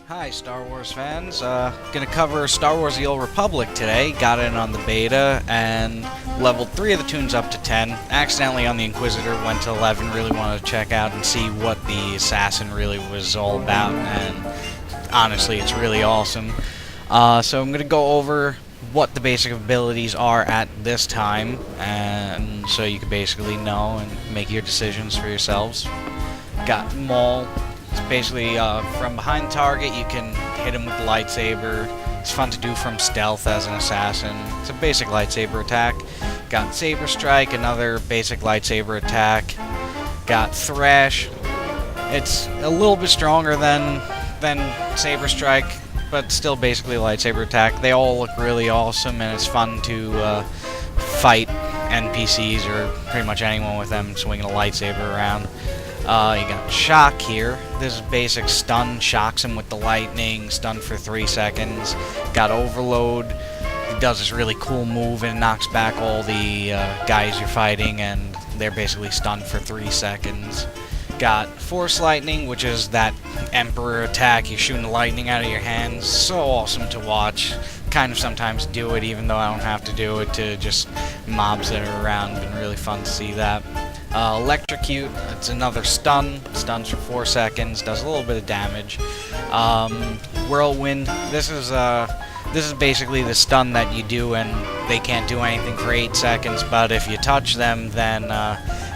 Hi, Star Wars fans. Gonna cover Star Wars The Old Republic today. Got in on the beta and leveled 3 of the tunes up to 10. Accidentally on the Inquisitor, went to 11, really wanted to check out and see what the assassin really was all about, and honestly, it's really awesome. So I'm gonna go over what the basic abilities are at this time, and so you can basically know and make your decisions for yourselves. Got Maul. It's basically from behind the target, you can hit him with the lightsaber. It's fun to do from stealth as an assassin. It's a basic lightsaber attack. Got Saber Strike, another basic lightsaber attack. Got Thrash. It's a little bit stronger than Saber Strike, but still basically a lightsaber attack. They all look really awesome, and it's fun to fight NPCs or pretty much anyone with them swinging a lightsaber around. You got Shock here. This is basic stun, shocks him with the lightning, stun for 3 seconds. Got Overload. He does this really cool move and knocks back all the guys you're fighting, and they're basically stunned for 3 seconds. Got Force Lightning, which is that Emperor attack. You're shooting the lightning out of your hands. So awesome to watch. Kind of sometimes do it, even though I don't have to do it, to just mobs that are around. Been really fun to see that. Electrocute, it's another stun, stuns for 4 seconds, does a little bit of damage. Whirlwind, this is basically the stun that you do and they can't do anything for 8 seconds, but if you touch them, then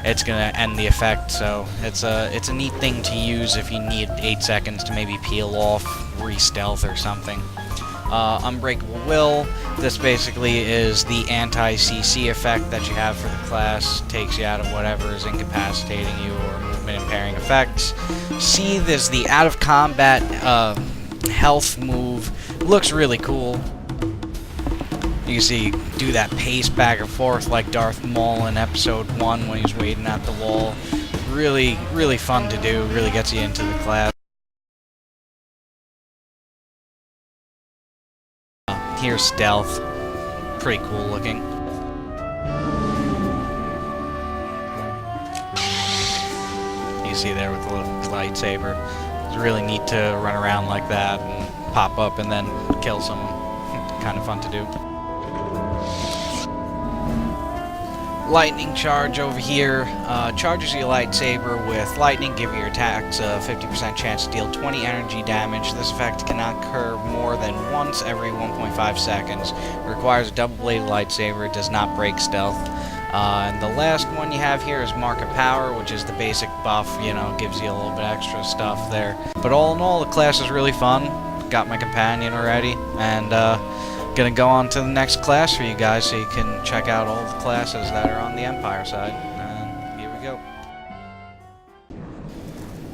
it's gonna end the effect. So it's a neat thing to use if you need 8 seconds to maybe peel off, re-stealth or something. Unbreakable Will. This basically is the anti-CC effect that you have for the class. Takes you out of whatever is incapacitating you or movement impairing effects. Seethe is the out of combat health move. Looks really cool. You can see do that pace back and forth like Darth Maul in Episode 1 when he's waiting at the wall. Really, really fun to do. Really gets you into the class. Here's Stealth. Pretty cool looking. You see there with the lightsaber. It's really neat to run around like that and pop up and then kill someone. Kind of fun to do. Lightning Charge over here. Charges your lightsaber with lightning, give your attacks a 50% chance to deal 20 energy damage. This effect cannot occur more than once every 1.5 seconds. Requires a double-bladed lightsaber. It does not break stealth. And the last one you have here is Mark of Power, which is the basic buff, you know, gives you a little bit extra stuff there. But all in all, the class is really fun. Got my companion already, and gonna go on to the next class for you guys so you can check out all the classes that are on the Empire side. And here we go.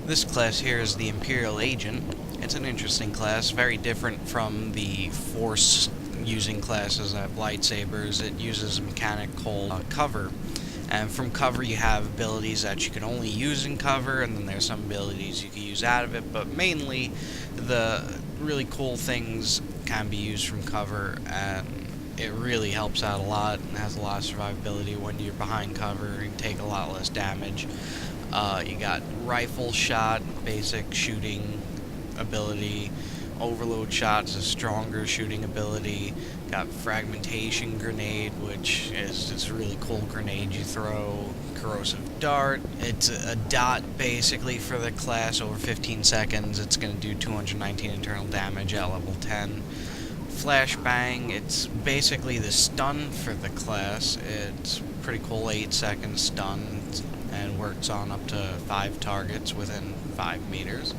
This class here is the Imperial Agent. It's an interesting class, very different from the Force using classes that have lightsabers. It uses a mechanic called cover. And from cover you have abilities that you can only use in cover, and then there's some abilities you can use out of it, but mainly the really cool things can be used from cover, and it really helps out a lot and has a lot of survivability when you're behind cover. You take a lot less damage. You got Rifle Shot, basic shooting ability. Overload Shot is a stronger shooting ability. Got Fragmentation Grenade, which is just a really cool grenade you throw. Corrosive Dart. It's a dot basically for the class. Over 15 seconds it's going to do 219 internal damage at level 10. Flashbang, it's basically the stun for the class. It's pretty cool, 8 second stun, and works on up to 5 targets within 5 meters.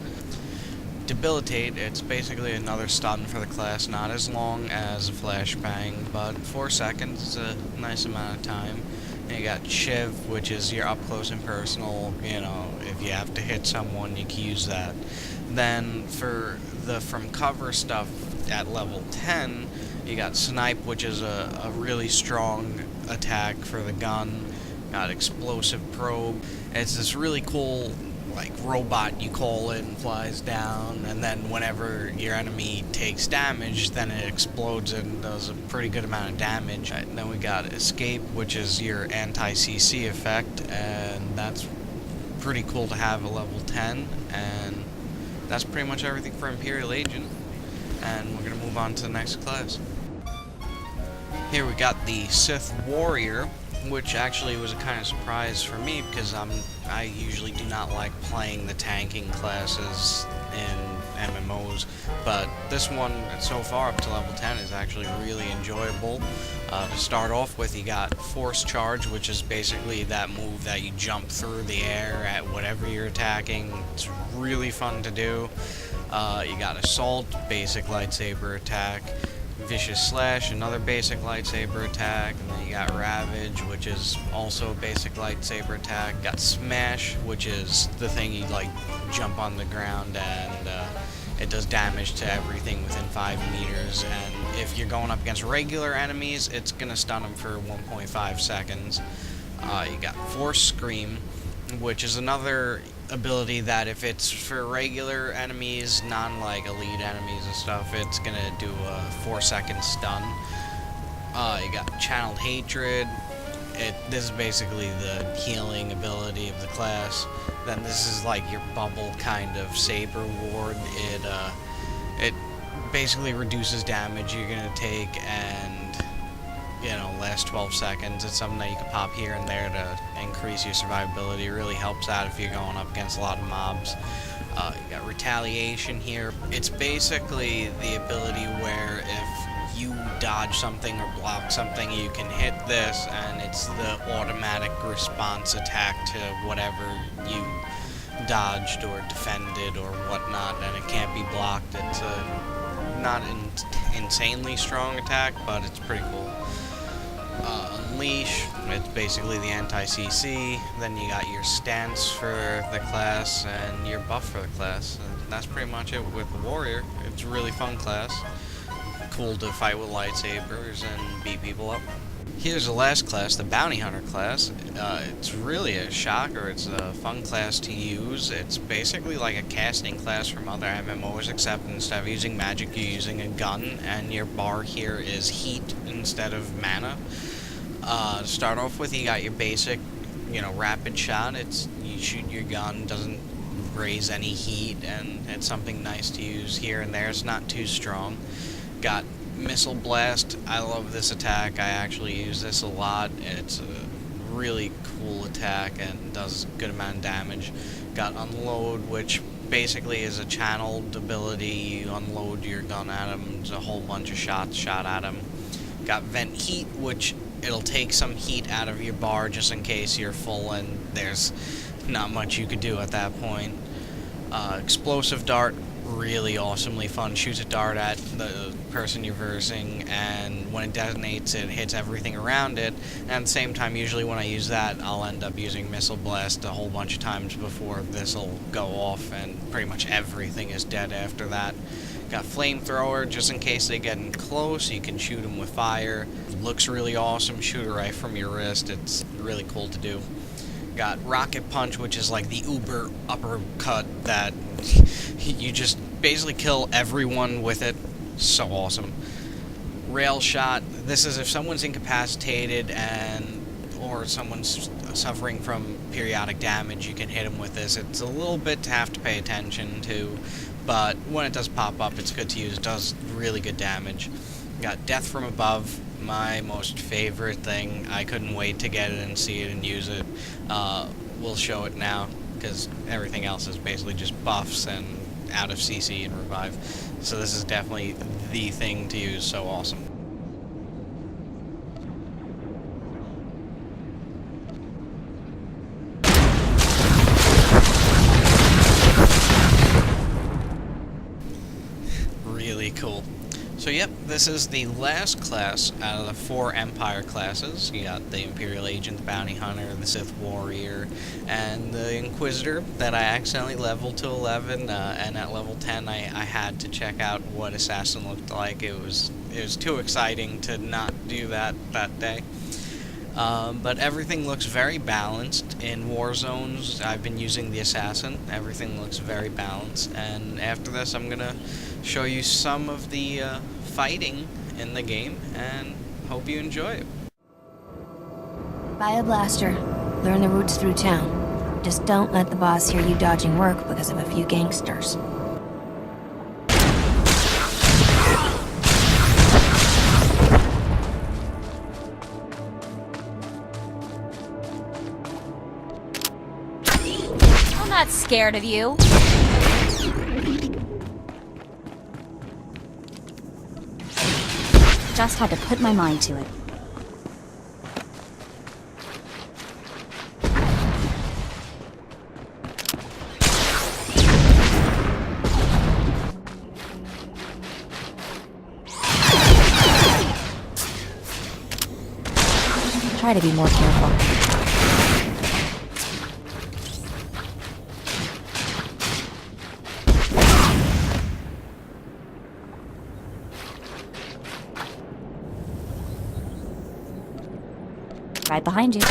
Debilitate, it's basically another stun for the class, not as long as a flashbang, but 4 seconds is a nice amount of time. And you got Shiv, which is your up close and personal, you know, if you have to hit someone you can use that. Then for the from cover stuff at level 10, you got Snipe, which is a really strong attack for the gun. Got Explosive Probe. It's this really cool like robot you call it and flies down, and then whenever your enemy takes damage, then it explodes and does a pretty good amount of damage. And then we got Escape, which is your anti-CC effect, and that's pretty cool to have at level 10. And that's pretty much everything for Imperial Agent, and we're gonna move on to the next class. Here we got the Sith Warrior, which actually was a kind of surprise for me because I usually do not like playing the tanking classes in MMOs, but this one so far up to level 10 is actually really enjoyable. To start off with, you got Force Charge, which is basically that move that you jump through the air at whatever you're attacking. It's really fun to do. You got Assault, basic lightsaber attack. Vicious Slash, another basic lightsaber attack, and then you got Ravage, which is also a basic lightsaber attack. Got Smash, which is the thing you like jump on the ground and it does damage to everything within 5 meters. And if you're going up against regular enemies, it's gonna stun them for 1.5 seconds. You got Force Scream, which is another ability that if it's for regular enemies, non-like elite enemies and stuff, it's gonna do a 4-second stun. You got Channeled Hatred. This is basically the healing ability of the class. Then this is like your bubble kind of saber ward. It basically reduces damage you're gonna take and last 12 seconds. It's something that you can pop here and there to increase your survivability. It really helps out if you're going up against a lot of mobs. You got Retaliation here. It's basically the ability where if you dodge something or block something, you can hit this and it's the automatic response attack to whatever you dodged or defended or whatnot, and it can't be blocked. It's a not insanely strong attack, but it's pretty cool. Unleash, it's basically the anti-CC. Then you got your stance for the class and your buff for the class. And that's pretty much it with the Warrior. It's a really fun class. Cool to fight with lightsabers and beat people up. Here's the last class, the Bounty Hunter class. It's really a shocker. It's a fun class to use. It's basically like a casting class from other MMOs, except instead of using magic, you're using a gun, and your bar here is heat instead of mana. To start off with, you got your basic, rapid shot. You shoot your gun, doesn't raise any heat, and it's something nice to use here and there. It's not too strong. Got Missile Blast. I love this attack. I actually use this a lot. It's a really cool attack and does a good amount of damage. Got Unload, which basically is a channeled ability. You unload your gun at him. There's a whole bunch of shots shot at him. Got Vent Heat, which it'll take some heat out of your bar just in case you're full and there's not much you could do at that point. Explosive Dart, really awesomely fun. Shoots a dart at the person you're versing, and when it detonates, it hits everything around it. And at the same time, usually when I use that, I'll end up using Missile Blast a whole bunch of times before this'll go off, and pretty much everything is dead after that. Got Flamethrower, just in case they get in close, you can shoot them with fire. Looks really awesome. Shoot it right from your wrist. It's really cool to do. Got Rocket Punch, which is like the uber uppercut that you just basically kill everyone with it. So awesome. Rail Shot. This is if someone's incapacitated or someone's suffering from periodic damage, you can hit them with this. It's a little bit to have to pay attention to, but when it does pop up, it's good to use. It does really good damage. Got Death from Above, my most favorite thing. I couldn't wait to get it and see it and use it. We'll show it now, because everything else is basically just buffs and out of CC and revive. So this is definitely the thing to use. So awesome. Really cool. So yep, this is the last class out of the 4 Empire classes. You got the Imperial Agent, the Bounty Hunter, the Sith Warrior, and the Inquisitor that I accidentally leveled to 11, and at level 10 I had to check out what Assassin looked like. It was too exciting to not do that day. But everything looks very balanced. In war zones, I've been using the Assassin. Everything looks very balanced. And after this, I'm going to show you some of the fighting in the game, and hope you enjoy it. Buy a blaster. Learn the routes through town. Just don't let the boss hear you dodging work because of a few gangsters. not scared of you. Just had to put my mind to it. Try to be more careful. Right behind you.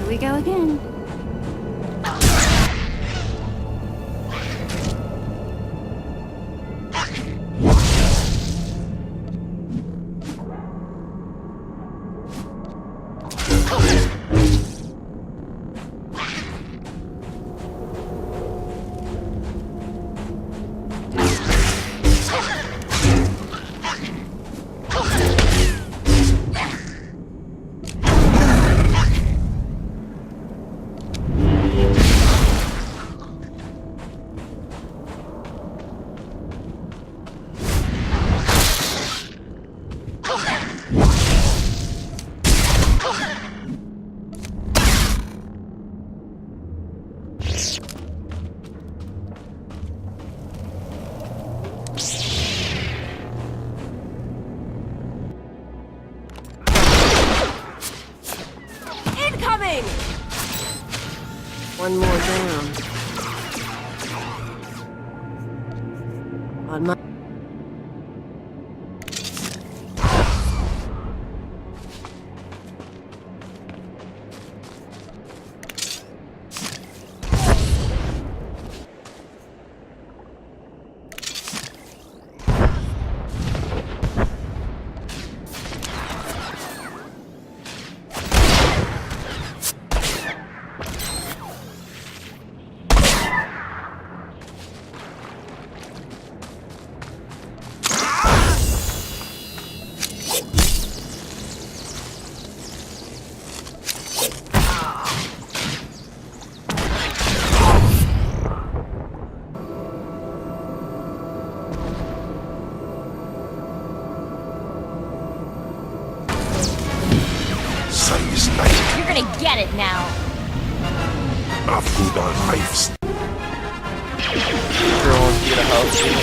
We go again. Incoming! One more down. On my... You're gonna get it now. Everyone get a house.